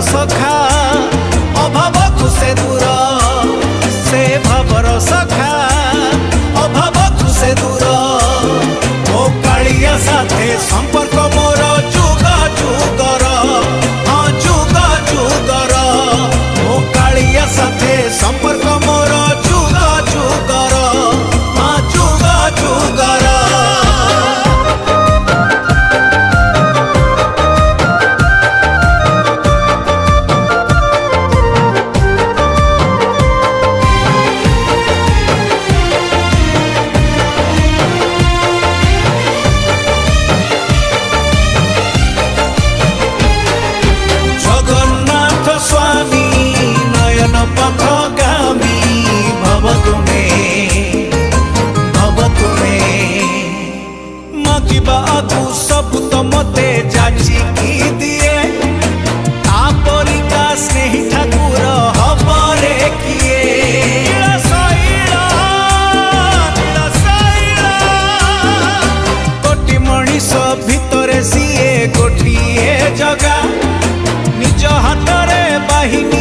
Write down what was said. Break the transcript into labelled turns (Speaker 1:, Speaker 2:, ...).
Speaker 1: सखा अभाव से दूर से भावर सखा अभाव से दूर ओ कालिया साथे संपर्क मोर जुग जुगर हाँ जुग जुगर ओ कालिया साथे संपर्क मोर जुग जुगर हाँ जुग जुगर। तू सब तो मते जाची की दिए तापरिका स्नेही ठाकुर हबरे किए कोटि मनीष भितरे सीए गोटिए जगा निज हाथ रे बाहिनी